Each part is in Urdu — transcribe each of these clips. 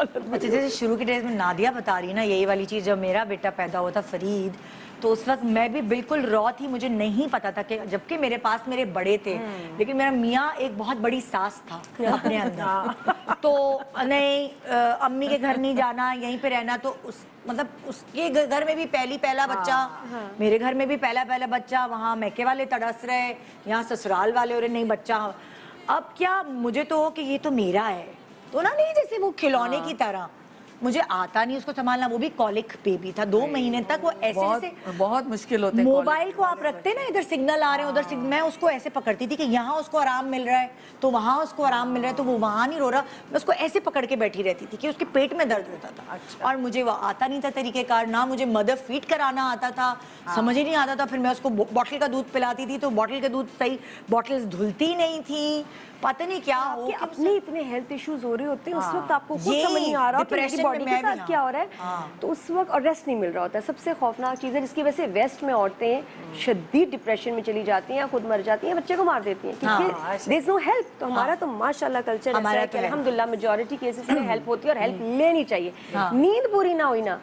اچھا جیسے شروع کے ڈیز میں نادیہ بتا رہی ہے نا یہی والی چیز، جب میرا بیٹا پیدا ہوا تھا فرید تو اس وقت میں بھی بالکل را تھی، مجھے نہیں پتا تھا کہ جبکہ میرے پاس میرے بڑے تھے لیکن میرا میاں ایک بہت بڑی ساس تھا اپنے اندر، تو نہیں امی کے گھر نہیں جانا یہیں پہ رہنا، تو مطلب اس کے گھر میں بھی پہلا بچہ، میرے گھر میں بھی پہلا بچہ، وہاں میکے والے تڑس رہے، یہاں سسرال والے ہو رہے نہیں بچہ، اب کیا مجھے تو ہو کہ یہ تو میرا ہے تو نہیں جیسے وہ کھلونے کی طرح، مجھے آتا نہیں اس کو سنبھالنا، وہ بھی کولک بیبی تھا 2 مہینے تک، وہ ایسے جیسے بہت مشکل ہوتے ہیں موبائل کو آپ رکھتے نا ادھر سگنل آ رہے ہیں ادھر میں اس کو ایسے پکڑتی تھی کہ یہاں اس کو آرام مل رہا ہے تو وہاں اس کو آرام مل رہا ہے تو وہ وہاں نہیں رو رہا، میں اس کو ایسے پکڑ کے بیٹھی رہتی تھی کہ اس کے پیٹ میں درد ہوتا تھا اور مجھے وہ آتا نہیں تھا طریقہ کار، نہ مجھے مدر فیڈ کرانا آتا تھا، سمجھ ہی نہیں آتا تھا، پھر میں اس کو بوٹل کا دودھ پلاتی تھی تو بوٹل کا دودھ صحیح بوٹلز دھلتی نہیں تھی، پتہ نہیں کیا ہو کہ اپنے اتنے ہیلتھ ایشوز ہو رہے ہوتے ہیں اس وقت آپ کو خود سمجھ نہیں آ رہا کہ میری باڈی کے ساتھ کیا ہو رہا ہے، تو اس وقت اور ریسٹ نہیں مل رہا ہوتا ہے، سب سے خوفناک چیز ہے جس کی وجہ سے ویسٹ میں عورتیں شدید ڈپریشن میں چلی جاتی ہیں، خود مر جاتی ہیں، بچے کو مار دیتی ہیں کیونکہ دیر از نو ہیلپ، تو ہمارا تو ماشاء اللہ کلچر ایسا ہے کہ الحمدللہ میجورٹی کیسز میں ہیلپ ہوتی ہے اور ہیلپ لینی چاہیے، نیند پوری نہ ہوئی نا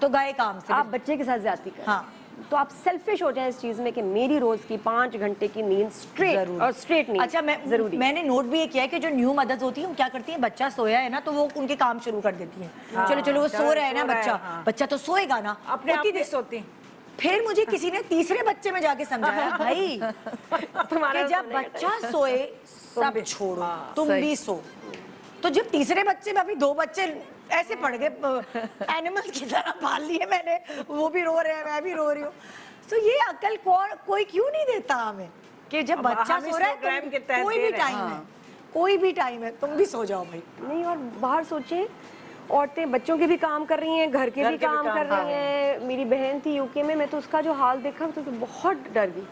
تو گئے کام سے آپ بچے کے ساتھ زیادتی کریں، تو آپ سیلفش ہو جائیں اس چیز میں کہ میری روز کی 5 گھنٹے کی نیند اسٹریٹ اور اسٹریٹ نیند اچھا ضروری۔ میں نے نوٹ بھی یہ کیا ہے کہ جو نیو مدرز ہوتی ہیں وہ کیا کرتی ہیں، بچہ سویا ہے نا تو وہ ان کے کام شروع کر دیتی ہیں، چلو وہ سو رہا ہے نا بچہ تو سوئے گا نا، اپنے آپ ہی سوتی ہیں۔ پھر مجھے کسی نے تیسرے بچے میں جا کے سمجھایا بھائی کہ جب بچہ سوئے سب چھوڑو تم بھی سو، تو جب تیسرے بچے میں ابھی 2 بچے ایسے پڑ گئے اینیملز کی طرح پال لیے میں نے، وہ بھی رو رہے ہیں میں بھی رو رہی ہوں، تو یہ عقل کوئی کیوں نہیں دیتا ہمیں کہ جب بچہ سو رہا ہے کوئی بھی ٹائم ہے، کوئی بھی ٹائم ہے تم بھی سو جاؤ بھائی۔ نہیں اور باہر سوچیں عورتیں بچوں کے بھی کام کر رہی ہیں، گھر کے بھی کام کر رہی ہیں، میری بہن تھی یو کے میں تو اس کا جو حال دیکھا تو بہت ڈر گئی،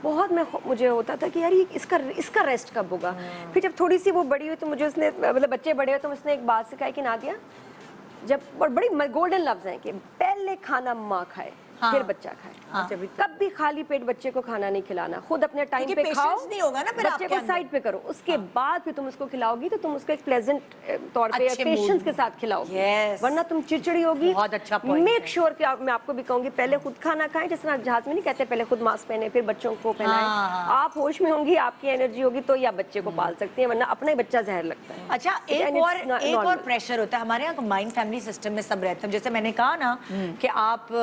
بہت مجھے ہوتا تھا کہ یار اس کا ریسٹ کب ہوگا، پھر جب تھوڑی سی وہ بڑی ہوئی تو مجھے اس نے مطلب بچے بڑے ہوئے تو اس نے ایک بات سکھائی کہ نادیہ جب بڑی گولڈن لفظ ہیں کہ پہلے کھانا ماں کھائے پھر بچہ کھائے، کبھی خالی پیٹ بچے کو کھانا نہیں کھلانا، خود اپنے ٹائم پہ کھاؤ، بچے کو سائڈ پہ کرو، اس کے بعد پھر تم اس کو کھلاؤ گی تو تم اس کو ایک پلیزنٹ طور پہ پیشنس کے ساتھ کھلاؤ گی، ورنہ تم چڑچڑی ہوگی۔ میک شیور کہ میں آپ کو بھی کہوں گی پہلے خود کھانا کھائیں، جس طرح جہاز میں نہیں کہتے پہلے خود ماسک پہنے پھر بچوں کو پہنائیں، آپ ہوش میں ہوں گی آپ کی انرجی ہوگی تو یا بچے کو پال سکتی ہیں، ورنہ اپنا ہی بچہ زہر لگتا ہے۔ اچھا ایک اور پریشر ہوتا ہے ہمارے یہاں کمبائنڈ فیملی سسٹم میں سب رہتا ہے، جیسے میں نے کہا نا کہ آپ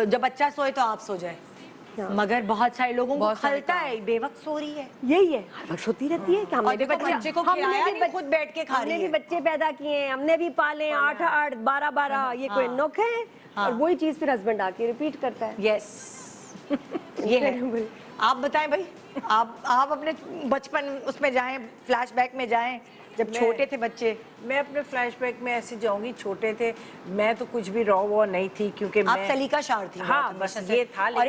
جب بچہ سوئے تو آپ سو جائے، مگر بہت سارے لوگوں کو کھلتا ہے بے وقت سو رہی ہے، یہی ہے ہر وقت سوتی رہتی ہے کہ ہم نے بھی بچے کو کھلایا نہیں خود بیٹھ کے کھا رہی ہے، ہم نے بھی بچے پیدا کیے ہیں، ہم نے بھی پالے 8 12 یہ کوئی نوک ہے، اور وہی چیز پھر ہسبینڈ آ کے ریپیٹ کرتا ہے۔ یس یہ ہے۔ آپ بتائیں بھائی، آپ اپنے بچپن اس میں جائیں، فلیش بیک میں جائیں جب چھوٹے تھے بچے۔ میں اپنے فلیش بیک میں ایسے جاؤں گی، چھوٹے تھے میں تو کچھ بھی رو وہ نہیں تھی کیونکہ آپ سلیقہ شار تھی، ہاں بس یہ تھا، اور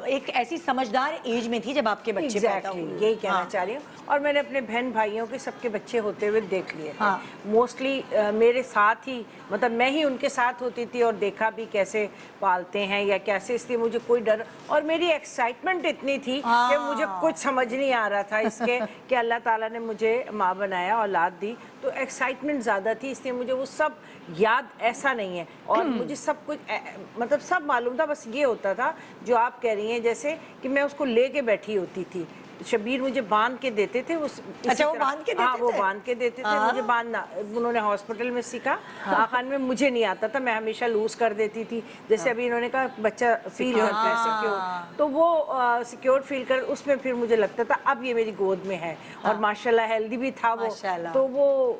ایک ایسی سمجھدار ایج میں تھی جب آپ کے بچے پیدا ہوئے، یہی کہنا چاہ رہی ہوں، اور میں نے اپنے بہن بھائیوں کے سب کے بچے ہوتے ہوئے دیکھ لیے تھے، موسٹلی میرے ساتھ ہی مطلب میں ہی ان کے ساتھ ہوتی تھی اور دیکھا بھی کیسے پالتے ہیں یا کیسے، اس لیے مجھے کوئی ڈر اور میری ایکسائٹمنٹ اتنی تھی کہ مجھے کچھ سمجھ نہیں آ رہا تھا اس کے کہ اللہ تعالیٰ نے مجھے ماں بنایا، اولاد دی، تو ایکسائٹمنٹ زیادہ تھی، اس لیے مجھے وہ سب یاد ایسا نہیں ہے، اور مجھے سب کچھ مطلب سب معلوم تھا، بس یہ ہوتا تھا جو آپ کہہ رہی ہیں جیسے کہ میں اس کو لے کے بیٹھی ہوتی تھی، شبیر مجھے باندھ کے دیتے تھے، اچھا وہ باندھ کے دیتے تھے؟ ہاں وہ باندھ کے دیتے تھے مجھے باندھنا، انہوں نے ہاسپٹل میں سیکھا، آخان میں مجھے نہیں آتا تھا، میں ہمیشہ لوز کر دیتی تھی، جیسے ابھی انہوں نے کہا بچہ فیل کرتا ہے سیکیور، تو وہ سیکیور فیل کر اس میں پھر مجھے لگتا تھا اب یہ میری گود میں ہے، اور ماشاءاللہ ہیلدی بھی تھا وہ، تو وہ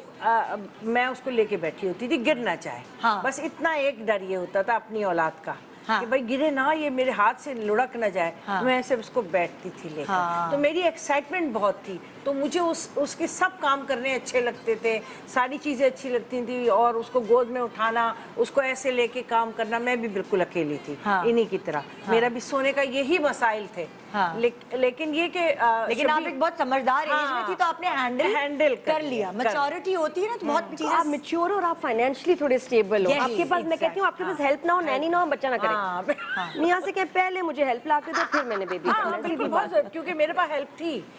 میں اس کو لے کے بیٹھی ہوتی تھی گر نہ چاہے، بس اتنا ایک ڈر یہ ہوتا تھا اپنی اولاد کا کہ بھائی گرے نہ، یہ میرے ہاتھ سے لڑک نہ جائے، میں ایسے اس کو بیٹھتی تھی لے کر، تو میری ایکسائٹمنٹ بہت تھی، تو مجھے اس کے سب کام کرنے اچھے لگتے تھے، ساری چیزیں اچھی لگتی تھیں، اور اس کو گود میں اٹھانا، اس کو ایسے لے کے کام کرنا، میں بھی بالکل اکیلی تھی انہی کی طرح، میرا بھی سونے کا یہی مسائل تھے، لیکن یہ کہ لیکن آپ ایک بہت سمجھدار ایج میں تھی تو آپ نے ہینڈل کر لیا، میچورٹی ہوتی ہے نا تو بہت چیزیں، آپ میچور اور آپ فائنینشلی تھوڑے اسٹیبل ہو، آپ کے پاس میں کہتی ہوں آپ کے پاس ہیلپ نہ ہو، نینی نہ ہو، بچہ نہ کرے، میاں سے کہیں پہلے مجھے ہیلپ لا کے دو پھر میں نے بیبی کرنا، کیونکہ میرے پاس ہیلپ تھی،